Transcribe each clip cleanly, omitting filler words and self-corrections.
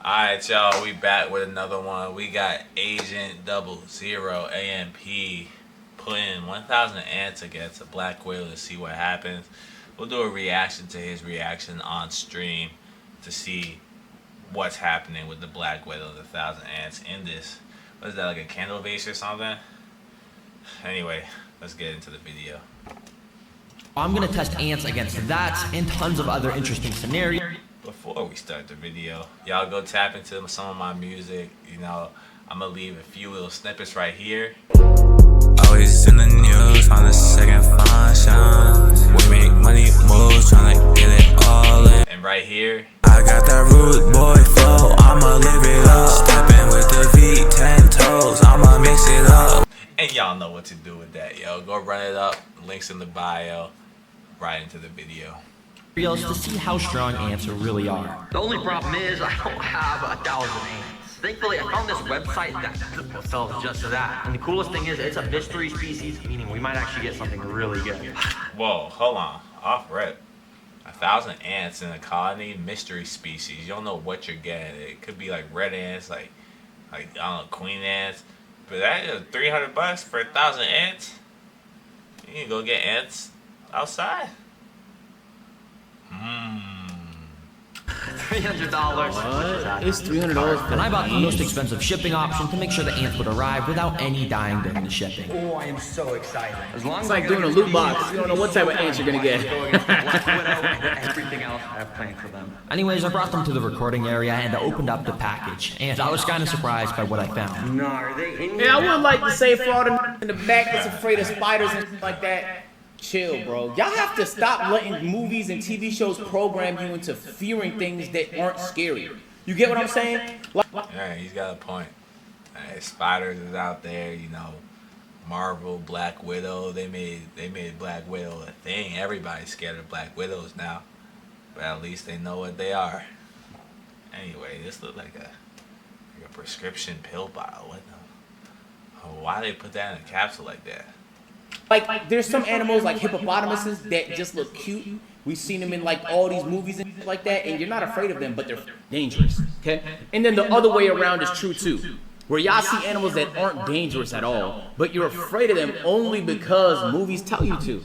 Alright, y'all, we back with another one. We got Agent 00 AMP putting 1,000 ants against a black whale to see what happens. We'll do a reaction to his reaction on stream to see what's happening with the black whale and the 1,000 ants in this. What is that, like a candle vase or something? Anyway, let's get into the video. I'm gonna test ants against that and tons of other interesting scenarios. Before we start the video, y'all go tap into some of my music. You know, I'm gonna leave a few little snippets right here. Always in the news on the second function. We make money moves, tryna get it all in. And right here, I got that rude boy flow, I'ma live it up. Stepping with the V, 10 toes, I'ma mix it up. and y'all know what to do with that, yo. Go run it up. Links in the bio. Right into the video. To see how strong ants really are. The only problem is I don't have 1,000 ants. Thankfully, I found this website that sells just that. And the coolest thing is it's a mystery species, meaning we might actually get something really good. Whoa, hold on. Off rip. 1,000 ants in a colony, mystery species. You don't know what you're getting. It could be like red ants, like I don't know, queen ants. But that is $300 for 1,000 ants. You can go get ants outside. $300. What? It's $300. And I bought the most expensive shipping option to make sure the ants would arrive without any dying during the shipping. Oh, I am so excited. As long It's as like doing a loot box. You don't know what type of ants you're gonna get. everything else I have planned for them. Anyways, I brought them to the recording area and I opened up the package. And I was kind of surprised by what I found. No, are they in here? Yeah, I would like to say for all the in the back that's afraid of spiders and shit like that, chill, bro. Y'all have to stop letting movies and TV shows program you into fearing things that aren't scary. You get what I'm saying? Like, Yeah, he's got a point. Spiders is out there, you know. Marvel, Black Widow, they made Black Widow a thing. Everybody's scared of Black Widows now. But at least they know what they are. Anyway, this looks like a prescription pill bottle. What the, why they put that in a capsule like that? like there's some animals like hippopotamuses that just look cute. We've seen them in like all these movies and shit like that, and you're not afraid of them, but they're dangerous. Okay? And then the other way around is true too. Where y'all see animals that aren't dangerous at all, but you're afraid of them only because movies tell you to.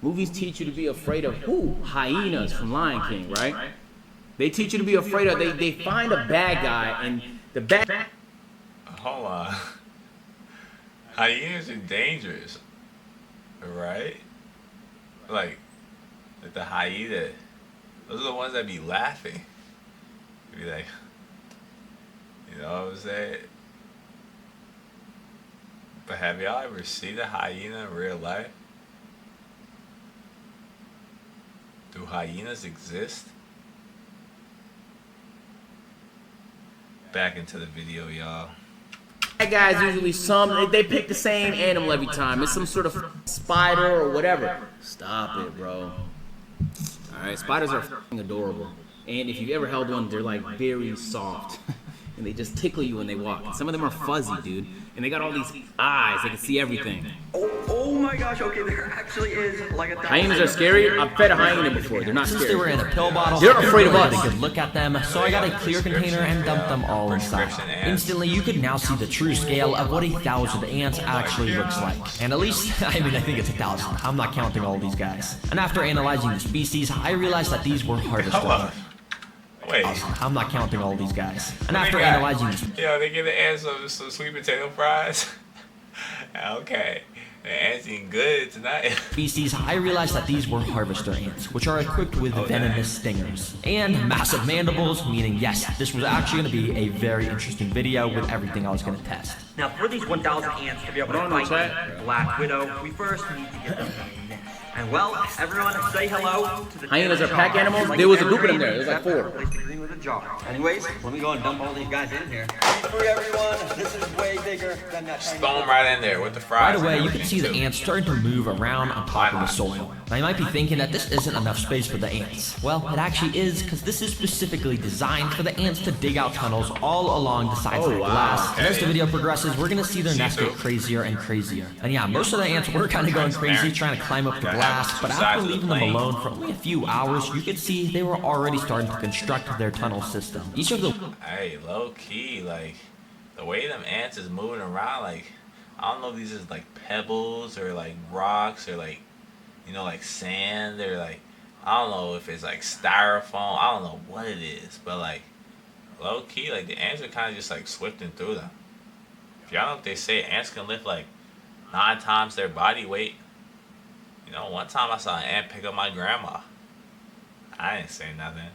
Movies teach you to be afraid of who? Hyenas from Lion King, right? They teach you to be afraid of, they find a bad guy, and the bad... Hold on. Hyenas are dangerous. Right? Like the hyena. Those are the ones that be laughing. Be like, you know what I'm saying? But have y'all ever seen a hyena in real life? Do hyenas exist? Back into the video, y'all. Bad guys usually they pick the same animal every time. It's some sort of spider or whatever. Stop it, bro. Alright, spiders are f***ing adorable. And if you've ever held one, they're like very soft. And they just tickle you when they walk. And some of them are fuzzy, dude. And they got all these eyes, they can see everything. Oh my gosh, okay, there actually is like a... Hyenas are scary. I've fed a hyena before. They're not Since they were scary. in a pill bottle, They're afraid of I had us. a good look at them, so I got a clear container and dumped them all inside. Instantly, you could now see the true scale of what 1,000 ants actually looks like. And at least, I think it's 1,000. I'm not counting all these guys. And after analyzing the species, I realized that these were harvested. Come on. Wait. I'm not counting all these guys. And after analyzing this, Yo, they give the ants some sweet potato fries. Okay. The ants eating good tonight. species, I realized that these were harvester ants, which are equipped with venomous stingers and massive mandibles, meaning yes, this was actually going to be a very interesting video with everything I was going to test. Now, for these 1,000 ants to be able to fight the Black Widow, we first need to get them in. And well, everyone say hello to the... Hyenas are pack animals? There was a group of them there. There was like 4. Replace the green with a jar. Anyways, let me go and dump all these guys in here. For everyone, this is way bigger than that tiny... Throw them right in there with the fries. Right away, and you can see the everything, ants starting to move around on top of the soil. Now you might be thinking that this isn't enough space for the ants. Well, it actually is, because this is specifically designed for the ants to dig out tunnels all along the sides of the glass. And as the video progresses, we're going to see their nest get crazier and crazier. And yeah, most of the ants were kind of going crazy trying to climb up the glass. fast, but after leaving them alone for only a few hours, you could see they were already starting to construct their tunnel system. Each of the Hey, low key, like the way them ants is moving around, like I don't know if these is like pebbles or like rocks or like like sand or like I don't know if it's like styrofoam. I don't know what it is, but like low key, like the ants are kind of just like swifting through them. If y'all know what they say, ants can lift like 9 times their body weight. One time I saw an ant pick up my grandma. I didn't say nothing.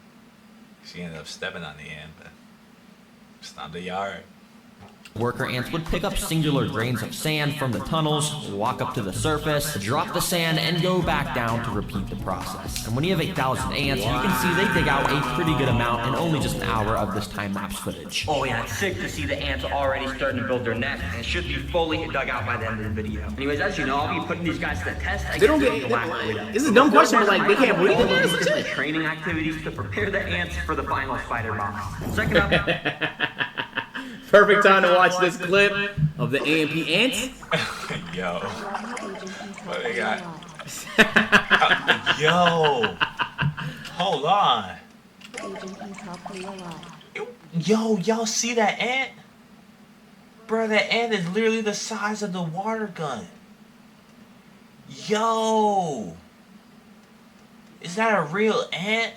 She ended up stepping on the ant, but it's not the yard. worker ants would pick up singular grains of sand from the tunnels, walk up to the surface, drop the sand, and go back down to repeat the process. And when you have 8,000 ants, you can see they dig out a pretty good amount in only just an hour of this time-lapse footage. Oh yeah, it's sick to see the ants already starting to build their nest, and it should be fully dug out by the end of the video. Anyways, as you know, I'll be putting these guys to the test. They don't get. This is a dumb question, but like they can't breathe in These this are the training activities to prepare the ants for the final spider box. Second up. Perfect time to watch this clip of the AMP ants. Yo. What they got? Yo. Hold on. Yo, y'all see that ant? Bro, that ant is literally the size of the water gun. Yo. Is that a real ant?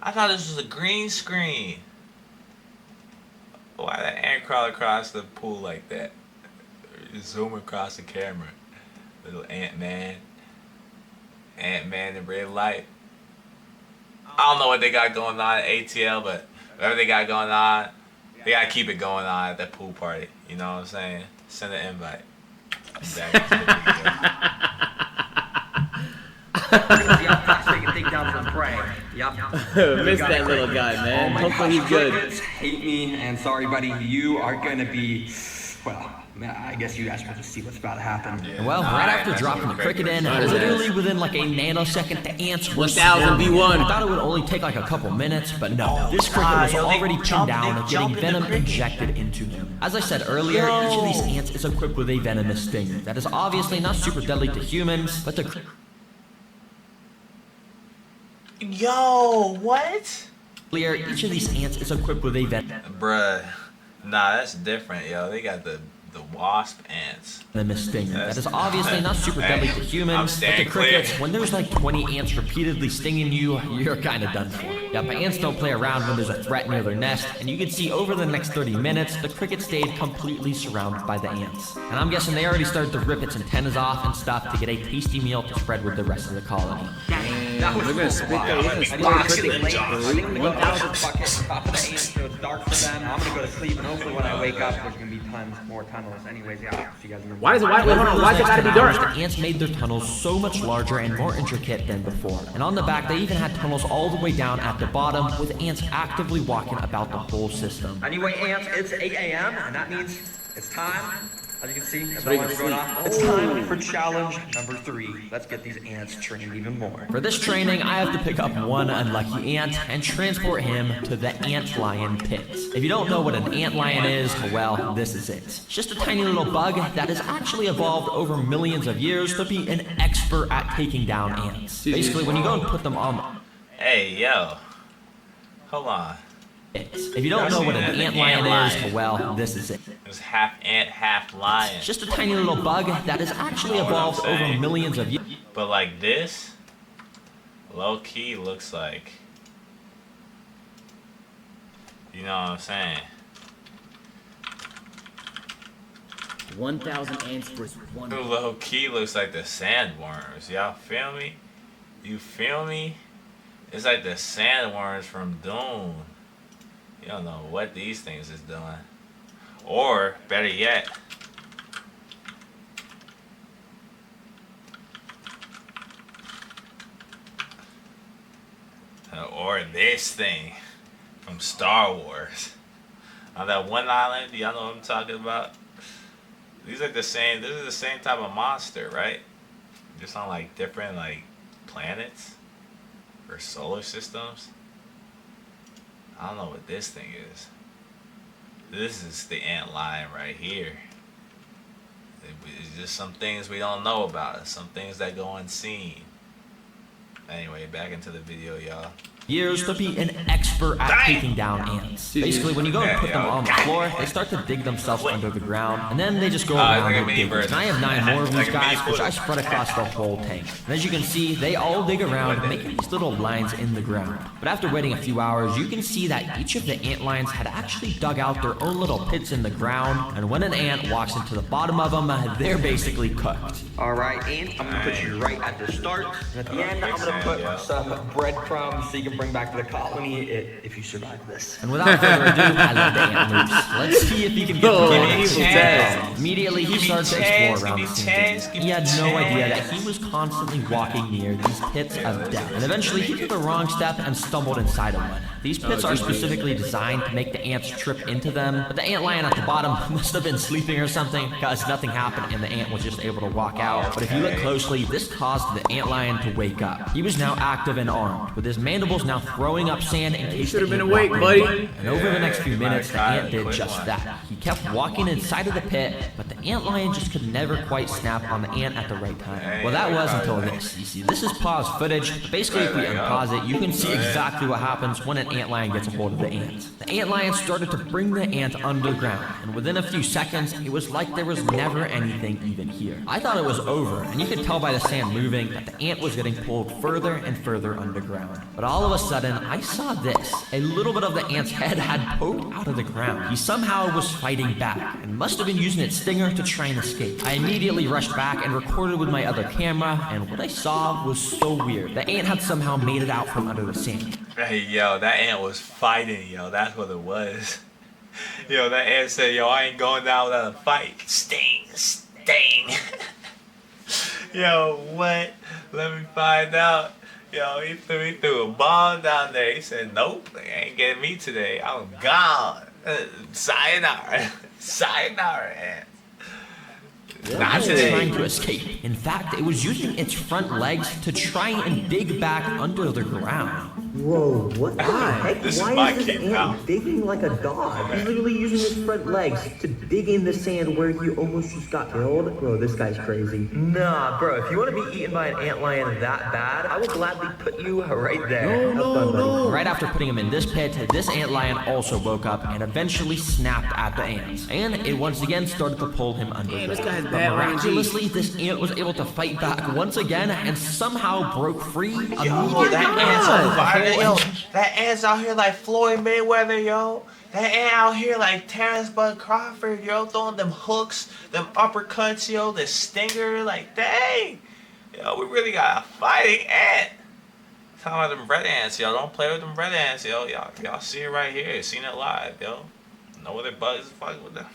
I thought this was a green screen. Why that ant crawl across the pool like that? Zoom across the camera. Little Ant-Man. Ant-Man in red light. I don't know what they got going on at ATL, but whatever they got going on, they gotta keep it going on at that pool party. You know what I'm saying? Send an invite. Back into the See how fast they can take down some prey. Yep. Missed that little guy, man. Oh my Hopefully gosh, he's good. crickets hate me, and sorry, buddy, you are gonna be, well, I guess you guys will just see what's about to happen. And well, right after dropping the cricket in, literally within like a nanosecond, the ants were 1,000 V1. I thought it would only take like a couple minutes, but no. This cricket was already pinned down and getting venom injected into him. As I said earlier, each of these ants is equipped with a venomous stinger that is obviously not super deadly to humans, but to Yo, what? each of these ants is equipped with a Bruh. Nah, that's different, yo. They got the wasp ants. venomous stinger that is obviously not super deadly to humans, but to crickets, when there's like 20 ants repeatedly stinging you, you're kind of done for. Yeah, but ants don't play around when there's a threat near their nest, and you can see over the next 30 minutes, the cricket stayed completely surrounded by the ants. And I'm guessing they already started to rip its antennas off and stuff to get a tasty meal to spread with the rest of the colony. That was We're gonna spit that. We're gonna spit that cricket. I think I'm gonna go to the bucket, top of the ants, so it's dark for them. I'm gonna go to sleep, and hopefully when I wake up, there's gonna be tons more tunnels. Anyways, yeah, see you guys in the Why does it? Wait, hold on. Why's it gotta be dark? The ants made their tunnels so much larger and more intricate than before. And on the back, they even had tunnels all the way down at the bottom, with ants actively walking about the whole system. Anyway, ants, it's 8 a.m., and that means it's time. As you can see, as ready the to alarm's going sleep. off, it's time for challenge number 3. Let's get these ants trained even more. For this training, I have to pick up one unlucky ant and transport him to the ant lion pit. If you don't know what an ant lion is, well, this is it. It's just a tiny little bug that has actually evolved over millions of years to be an expert at taking down ants. Basically, when you go and put them on Hey, yo. Hold on. If you don't know what an ant lion is, well, this is it. It's half ant, half lion. It's just a tiny little bug that has actually evolved over millions of years. But like this, low key looks like, you know what I'm saying? 1,000 ants versus 1. Low key looks like the sandworms. Y'all feel me? You feel me? It's like the sandworms from Doom. You don't know what these things is doing. Or, better yet, or this thing from Star Wars. On that one island, do y'all know what I'm talking about? These are the same, this is the same type of monster, right? Just on like different like planets or solar systems. I don't know what this thing is. This is the ant lion right here. It's just some things we don't know about. Some things that go unseen. Anyway, back into the video, y'all. Years to be an expert at taking down ants. Basically, when you go and put them on the floor, they start to dig themselves under the ground, and then they just go around and dig. And I have 9 more of these guys, which I spread across the whole tank. And as you can see, they all dig around, making these little lines in the ground. But after waiting a few hours, you can see that each of the ant lines had actually dug out their own little pits in the ground, and when an ant walks into the bottom of them, they're basically cooked. Alright, ant, I'm gonna put you right at the start. And at the end, I'm gonna put some breadcrumbs so you can bring back to the colony if you survive this. And without further ado, I let the ant loose. Let's see if he can get the ant. Immediately, he started to explore around the scene. He had no idea that he was constantly walking near these pits of death. And eventually, he took the wrong step and stumbled inside of one. These pits are specifically designed to make the ants trip into them, but the ant lion at the bottom must have been sleeping or something, because nothing happened and the ant was just able to walk out. But if you look closely, this caused the ant lion to wake up. He was now active and armed, with his mandibles now throwing up sand in case should have the been ant awake, walked buddy. in. And over the next few minutes, the ant did just that. He kept walking inside of the pit, but the ant lion just could never quite snap on the ant at the right time. Well, that was until this. You see, this is paused footage, but basically if we unpause it, you can see exactly what happens when an ant lion gets a hold of the ant. The ant lion started to bring the ant underground, and within a few seconds, it was like there was never anything even here. I thought it was over, and you could tell by the sand moving that the ant was getting pulled further and further underground. But all of a sudden, I saw this. A little bit of the ant's head had poked out of the ground. He somehow was fighting back, and must have been using its stinger to try and escape. I immediately rushed back and recorded with my other camera, and what I saw was so weird. The ant had somehow made it out from under the sand. Hey, yo, that ant was fighting, yo. That's what it was. Yo, that ant said, yo, I ain't going down without a fight. Sting, sting. Yo, what? Let me find out. Yo, he threw a bomb down there. He said, nope, they ain't getting me today. I'm gone. Sayonara. Sayonara, ant. Not today. Trying to escape. In fact, it was using its front legs to try and dig back under the ground. Whoa, what the heck? This is Why my is this kid ant now. digging like a dog? He's literally using his front legs to dig in the sand where he almost just got killed. Bro, this guy's crazy. Nah, bro, if you want to be eaten by an ant lion that bad, I will gladly put you right there. No. Right after putting him in this pit, this ant lion also woke up and eventually snapped at the ants. And it once again started to pull him under. Damn, this guy has But bad miraculously, this ant was able to fight back once again and somehow broke free. Yo, that ant's on fire. Yo, that ant's out here like Floyd Mayweather, yo. That ant out here like Terrence Bud Crawford, yo, throwing them hooks, them uppercuts, yo, the stinger, like, dang. Yo, we really got a fighting ant. Talking about them red ants, yo. Don't play with them red ants, yo. Y'all see it right here. Seen it live, yo. No other bugs fucking with them.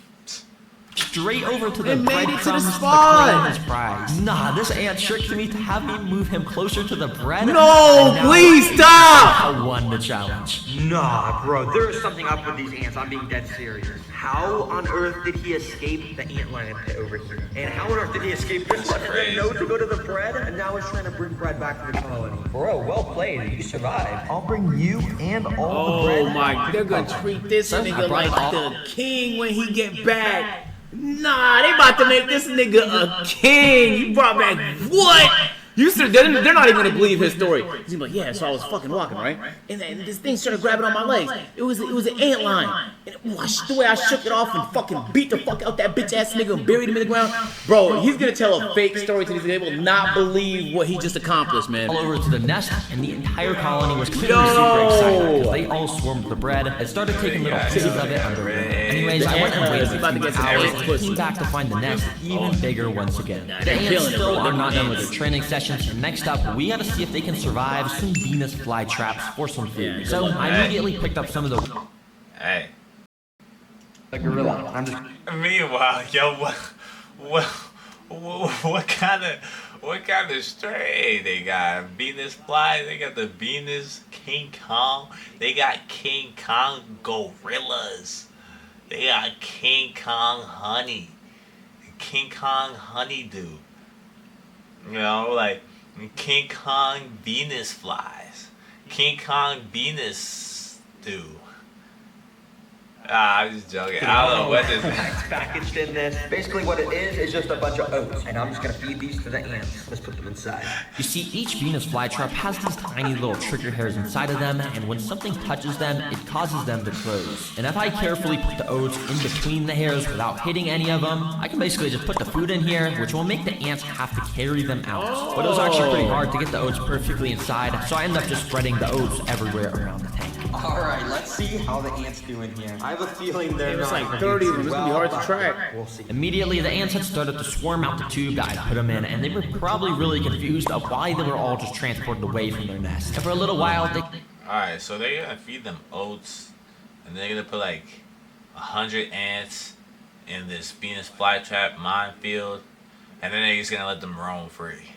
Straight over to the It made it to the breadcrumbs to spot. claim his prize. Nah, this ant tricked me to have me move him closer to the bread. No, and now please stop! I won the challenge. Nah, bro, there is something up with these ants. I'm being dead serious. How on earth did he escape the ant lion pit over here? And how on earth did he escape this one and then know to go to the bread? And now he's trying to bring bread back to the colony. Bro, well played. You survived. I'll bring you and all the bread. Oh my, they're gonna treat this nigga like the king when he get back. Nah, they about to make this nigga a king. You brought back what? They're not even gonna believe his story. He's gonna be like, yeah, so I was fucking walking, right? And then this thing started grabbing on my legs. It was an ant lion. And the way I shook it off and fucking beat the fuck out that bitch ass nigga and buried him in the ground. Bro, he's gonna tell a fake story to these people. They will not believe what he just accomplished, man. All over to the nest, and the entire colony was clearly super excited because they all swarmed the bread and started taking little pieces of it under them. Anyways, I went and waited He's about to a few get some hours ass and pussy. came back to find the nest even bigger once again. The they're ants killing it, still bro. are not They're done with their ants. training sessions, and next up, we gotta see if they can survive some Venus flytraps for some food. So I immediately picked up some of the Hey. A gorilla. I'm just. Meanwhile, yo, what kind of strain they got? Venus fly. They got the Venus King Kong. They got King Kong gorillas. They got King Kong honey. King Kong honeydew. You know, like King Kong Venus flies. King Kong Venus stew. I'm just joking. I don't know what this is. Packaged in this. Basically what it is just a bunch of oats. And I'm just gonna feed these to the ants. Let's put them inside. You see, each Venus flytrap has these tiny little trigger hairs inside of them, and when something touches them, it causes them to close. And if I carefully put the oats in between the hairs without hitting any of them, I can basically just put the food in here, which will make the ants have to carry them out. But it was actually pretty hard to get the oats perfectly inside, so I ended up just spreading the oats everywhere around the tank. Alright, let's see how the ants do in here. I have a feeling they're It's not like gonna 30 do of them. too It's gonna be well, hard to track. We'll see. Immediately, the ants had started to swarm out the tube that I put them in, and they were probably really confused of why they were all just transported away from their nest. And for a little while, they... Alright, so they're gonna feed them oats, and they're gonna put like 100 ants in this Venus flytrap minefield, and then they're just gonna let them roam free.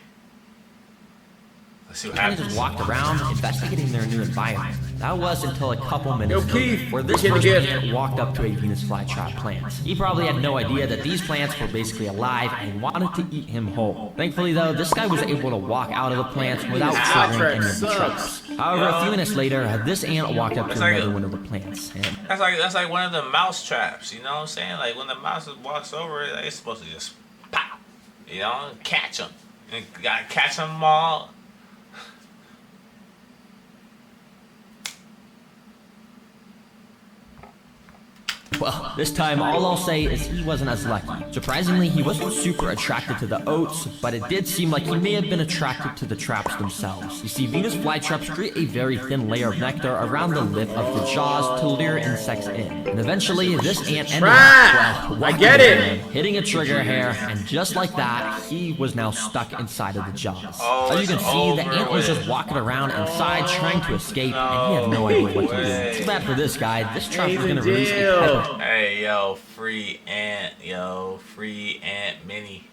Let's see what kind of happens. just walked around investigating their new environment. That was until a couple minutes Yo, Keith, where this get first together. ant walked up to a Venus flytrap plant. He probably had no idea that these plants were basically alive and wanted to eat him whole. Thankfully though, this guy was able to walk out of the plants without triggering any of the traps. However, a few minutes later, this ant walked up to another one of the plants. And That's like one of the mouse traps, you know what I'm saying? Like when the mouse walks over it, it's supposed to just pop, you know, and catch them. And you gotta catch them all. well, this time all I'll say is he wasn't as lucky. Surprisingly, he wasn't super attracted to the oats, but it did seem like he may have been attracted to the traps themselves. You see, Venus flytraps create a very thin layer of nectar around the lip of the jaws to lure insects in. And eventually, this ant ended up, well, I get it. hitting a trigger hair, and just like that, he was now stuck inside of the jaws. Oh, As you can it's see, the over ant was with. just walking around inside trying to escape, and he had no idea what to do. Too bad for this guy. This trap was He's going in to release a jail. Hey, yo, free ant, free ant Mini.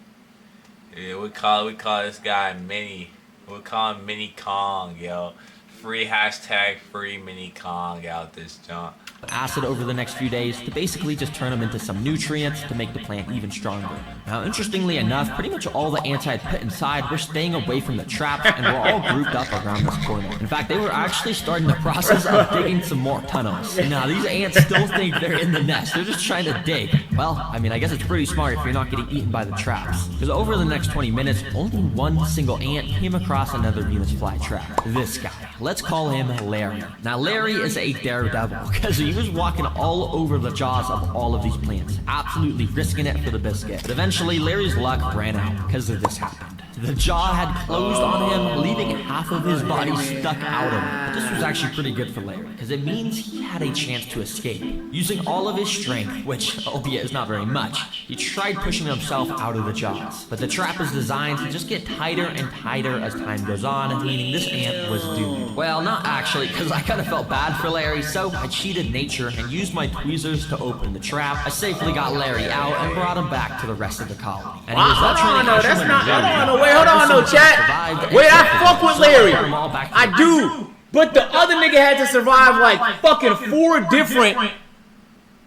Yeah, we call this guy Mini. We call him Mini Kong, yo. Free hashtag free Mini Kong out this junk. acid over the next few days to basically just turn them into some nutrients to make the plant even stronger. Now, interestingly enough, pretty much all the ants I had put inside were staying away from the traps and were all grouped up around this corner. In fact, they were actually starting the process of digging some more tunnels. Now, these ants still think they're in the nest. They're just trying to dig. Well, I mean, I guess it's pretty smart if you're not getting eaten by the traps. Because over the next 20 minutes, only one single ant came across another Venus flytrap. This guy. Let's call him Larry. Now, Larry is a daredevil because he was walking all over the jaws of all of these plants, absolutely risking it for the biscuit. But eventually, Larry's luck ran out because of this happened. The jaw had closed on him, leaving half of his body stuck out of it. But this was actually pretty good for Larry, because it means he had a chance to escape. Using all of his strength, which, albeit is not very much, he tried pushing himself out of the jaws. But the trap is designed to just get tighter and tighter as time goes on, meaning this ant was doomed. Well, not actually, because I kind of felt bad for Larry, so I cheated nature and used my tweezers to open the trap. I safely got Larry out and brought him back to the rest of the colony. And he was Hold on, no, that's not. Hold on, no, wait, hold on, Ever no, since he chat. survived Wait, and I fuck with so I Larry. brought 'em all back to I the- do. But the other nigga had to survive like fucking 4 different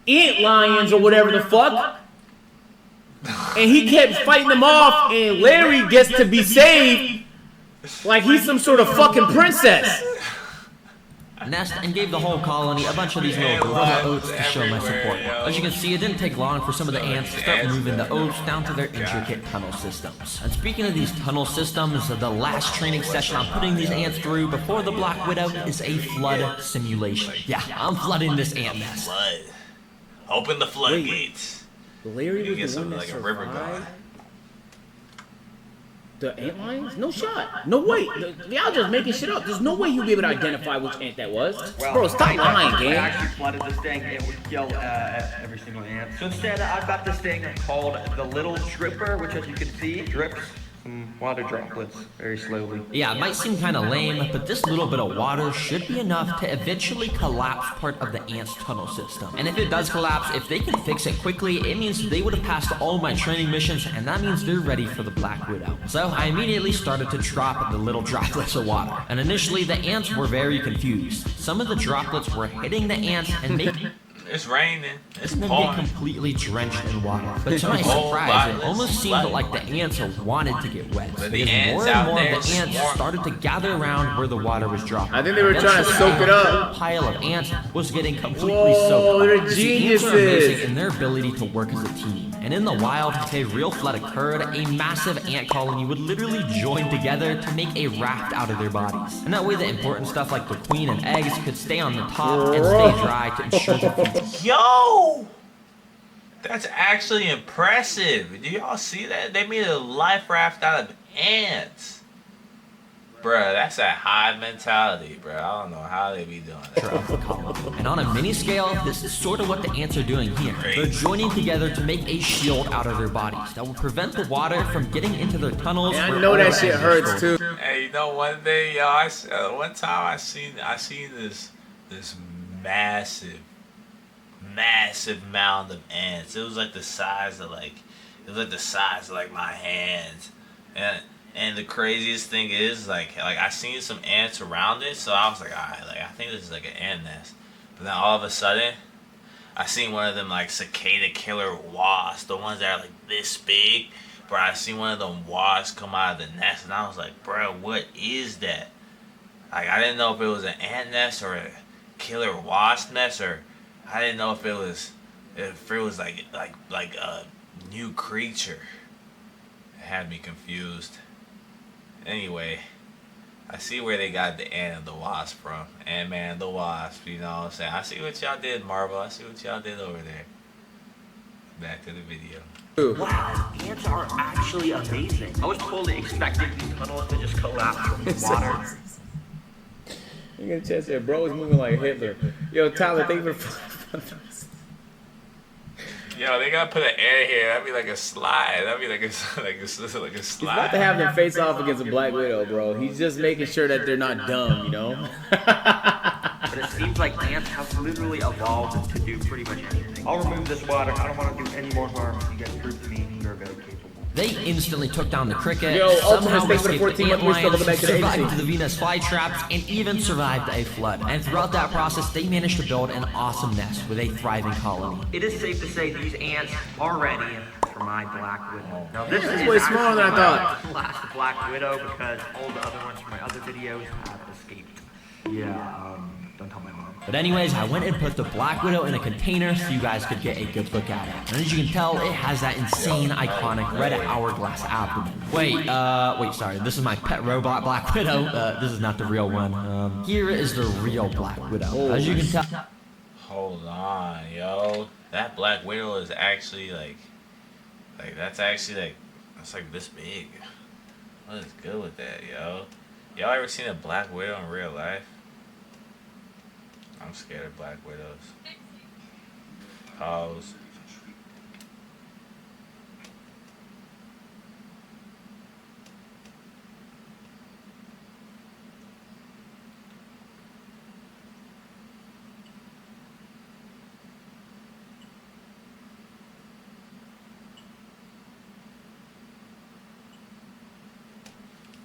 ant lions or whatever the fuck. And he kept fighting them off, and Larry gets to be saved like he's some sort of fucking princess. Nest and gave the whole colony a bunch of these little gorilla oats to show my support. As you can see, it didn't take long for some of the ants to start moving the oats down to their intricate tunnel systems. And speaking of these tunnel systems, the last training session I'm putting these ants through before the Black Widow is a flood simulation. Yeah, I'm flooding this ant nest. Flood. Open the floodgates. Larry You get was the one something that like a river survived god. the ant lions? No shot. No way. Y'all just making shit up. There's no way you'll be able to identify which ant that was. Bro, stop lying, I gang. actually flooded this thing and it would kill every single ant. So instead, I've got this thing called the little dripper, which as you can see, drips some water droplets very slowly. Yeah, it might seem kind of lame, but this little bit of water should be enough to eventually collapse part of the ant's tunnel system. And if it does collapse, if they can fix it quickly, it means they would have passed all my training missions, and that means they're ready for the Black Widow. So I immediately started to drop the little droplets of water. And initially, the ants were very confused. Some of the droplets were hitting the ants and making... It's raining. It's And then pouring. get completely drenched in water. But to my Oh, surprise, it wow. almost seemed like the ants wanted to get wet. But the Because ants more and out more there of the ants swarm. started to gather around where the water was dropping. I think they were trying to soak it The up. whole pile of ants was getting completely Whoa, soaked. they're The ants are geniuses. amazing in their ability to work as a team. And in the wild, if a real flood occurred, a massive ant colony would literally join together to make a raft out of their bodies. And that way the important stuff like the queen and eggs could stay on the top and stay dry to ensure the future. Yo! That's actually impressive. Do y'all see that? They made a life raft out of ants. Bruh, that's a hive mentality, bruh. I don't know how they be doing that. Of the colony. And on a mini scale, this is sort of what the ants are doing here. They're joining together to make a shield out of their bodies that will prevent the water from getting into their tunnels. Yeah, I where know all that the shit eggs are hurts stored. too. Hey, you know one thing, y'all? One time I seen this massive mound of ants. It was like the size of like my hands. And the craziest thing is like I seen some ants around it, so I was like, alright, like I think this is like an ant nest. But then all of a sudden, I seen one of them like cicada killer wasps, the ones that are like this big. Bro, I seen one of them wasps come out of the nest, and I was like, bro, what is that? Like I didn't know if it was an ant nest or a killer wasp nest, or I didn't know if it was like a new creature. It had me confused. Anyway, I see where they got the ant and the wasp from. Ant-Man, the wasp, you know what I'm saying? I see what y'all did, Marvel. I see what y'all did over there. Back to the video. Wow, ants are actually amazing. I was totally expecting these tunnels to just collapse from water. You get a chance there, bro. Is moving like Hitler. Yo, Tyler, thank you for. Yo, they gotta put an air here. That'd be like a slide. That'd be like a slide. He's about to have them face off against a Black Widow, bro. He's just making sure that they're not dumb, you know? But it seems like ants have literally evolved to do pretty much anything. I'll remove this water. I don't want to do any more harm. You guys prove to me you're very capable. They instantly took down the cricket, Yo, somehow Ultimate, thanks for the escaped 14 the ant months. We're still lions, back to the survived agency. the Venus flytraps, and even survived a flood. And throughout that process, they managed to build an awesome nest with a thriving colony. It is safe to say these ants are ready for my Black Widow. Now this is way smaller than I thought. my last Black Widow because all the other ones from my other videos have escaped. Yeah, don't tell my mom. But anyways, I went and put the Black Widow in a container so you guys could get a good look at it. And as you can tell, it has that insane, iconic red hourglass abdomen. Wait, sorry, this is my pet robot Black Widow. This is not the real one. Here is the real Black Widow. As you can tell... Hold on, yo. That Black Widow is actually that's like this big. What is good with that, yo? Y'all ever seen a Black Widow in real life? I'm scared of Black Widows. Pause.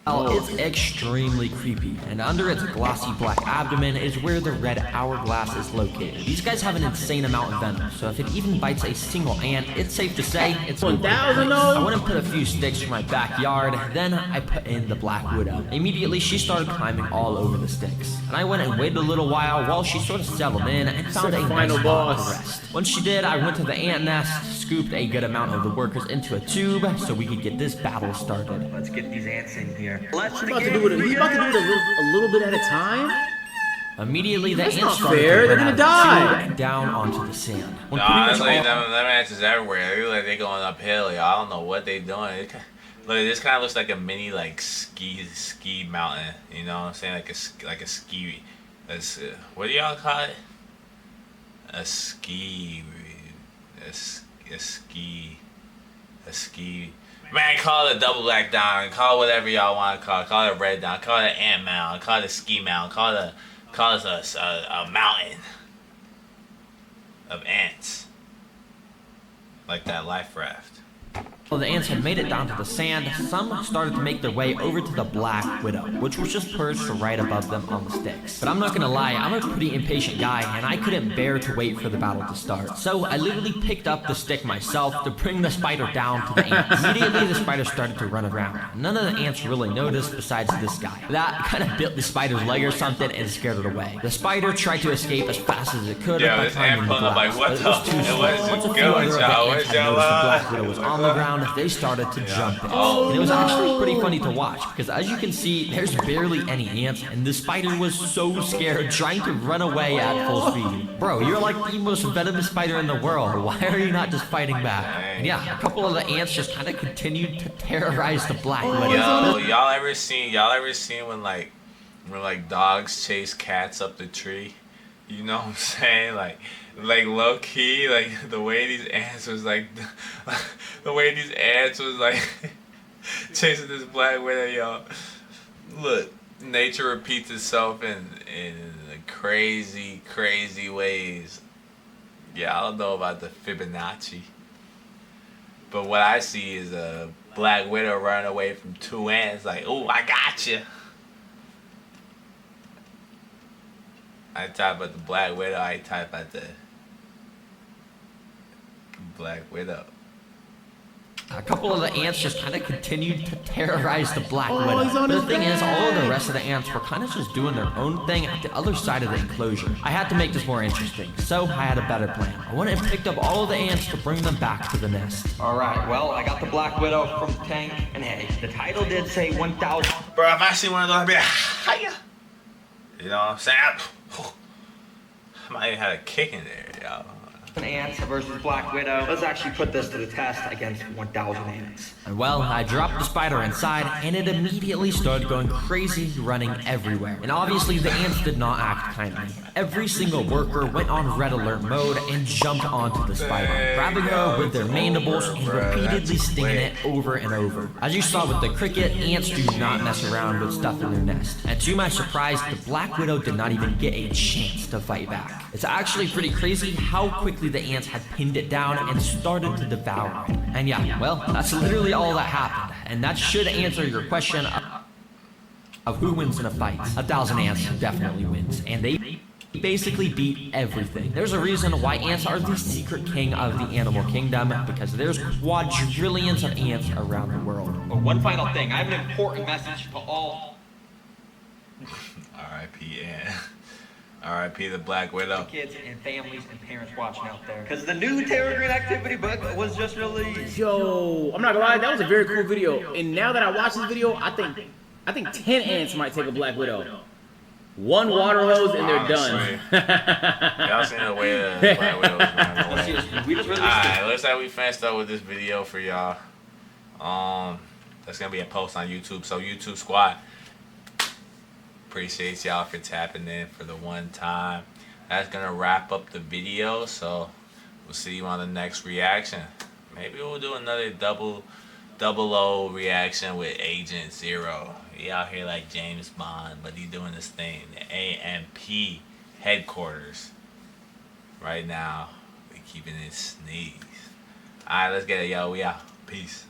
It's extremely creepy, and under its glossy black abdomen is where the red hourglass is located. These guys have an insane amount of venom, so if it even bites a single ant, it's safe to say it's 1,000 I went and put a few sticks from my backyard, then I put in the Black Widow. Immediately, she started climbing all over the sticks, and I went and waited a little while she sort of settled in and found a nice Final spot to boss. rest. Once she did, I went to the ant nest, scooped a good amount of the workers into a tube so we could get this battle started. Let's get these ants in here. Let's He's about to do it a little bit at a time? Immediately, the That's ants not started fair. to They're run gonna out of the die. tube and down onto the sand. When No, pretty much honestly, all- them ants is everywhere. They look like they going uphill, y'all. I don't know what they doing. Look, this kind of looks like a mini like ski mountain. You know what I'm saying? Like a ski. What do y'all call it? A ski. Man, call it a double black diamond. Call it whatever y'all want to call it. Call it a red diamond. Call it an ant mountain. Call it a ski mountain. Call it a mountain of ants. Like that life raft. Well, the ants had made it down to the sand. Some started to make their way over to the Black Widow, which was just perched right above them on the sticks. But I'm not gonna lie, I'm a pretty impatient guy, and I couldn't bear to wait for the battle to start. So I literally picked up the stick myself to bring the spider down to the ants. Immediately, the spider started to run around. None of the ants really noticed besides this guy. That kind of bit the spider's leg or something and scared it away. The spider tried to escape as fast as it could by climbing the glass, but it was too slow. Once a few other of the ants had noticed the Black Widow was on the ground, they started to jump in. And it was actually pretty funny to watch, because as you can see, there's barely any ants, and the spider was so scared, trying to run away at full speed. Bro, you're like the most venomous spider in the world. Why are you not just fighting back? And yeah, a couple of the ants just kind of continued to terrorize the Black Widow. Yo, y'all ever seen when like dogs chase cats up the tree? You know what I'm saying? Like low key, like the way these ants was like chasing this Black Widow, yo. Look, nature repeats itself in crazy, crazy ways. Yeah, I don't know about the Fibonacci, but what I see is a Black Widow running away from two ants. Like, oh, I got you. I talk about the Black Widow. I talk about the Black Widow. A couple of the ants just kind of continued to terrorize the Black Widow. But the thing is, all of the rest of the ants were kind of just doing their own thing at the other side of the enclosure. I had to make this more interesting, so I had a better plan. I went and picked up all of the ants to bring them back to the nest. Alright, well, I got the Black Widow from the tank, and hey, the title did say 1,000. Bro, if I see one of those, I'd be like, hiya. You know what I'm saying? I might have had a kick in there, yo. Ants versus Black Widow. Let's actually put this to the test against 1,000 ants. And well, I dropped the spider inside, and it immediately started going crazy, running everywhere. And obviously, the ants did not act kindly. Every single worker went on red alert mode and jumped onto the spider, grabbing her with their mandibles and repeatedly stinging it over and over. As you saw with the cricket, ants do not mess around with stuff in their nest. And to my surprise, the Black Widow did not even get a chance to fight back. It's actually pretty crazy how quickly the ants had pinned it down and started to devour it. And yeah, well, that's literally all that happened. And that should answer your question of who wins in a fight. 1,000 ants definitely wins, and they basically beat everything. There's a reason why ants are the secret king of the animal kingdom, because there's quadrillions of ants around the world. But one final thing, I have an important message to all R.I.P. Ant. R.I.P. the Black Widow. kids and families and parents watching out there. Because the new Terror Green Activity book was just released. Yo, I'm not gonna lie, that was a very cool video. And now that I watch this video, I think 10 ants might take a Black Widow. One water hose and they're done. Y'all seen the way the Black Widow was running away. Alright, looks like we finished up with this video for y'all. That's gonna be a post on YouTube. So YouTube squad, appreciate y'all for tapping in for the one time. That's gonna wrap up the video, so we'll see you on the next reaction. Maybe we'll do another double O reaction with Agent Zero. He out here like James Bond, but he's doing this thing, the AMP headquarters. Right now, we keeping it sneeze. Alright, let's get it, yo. We out. Peace.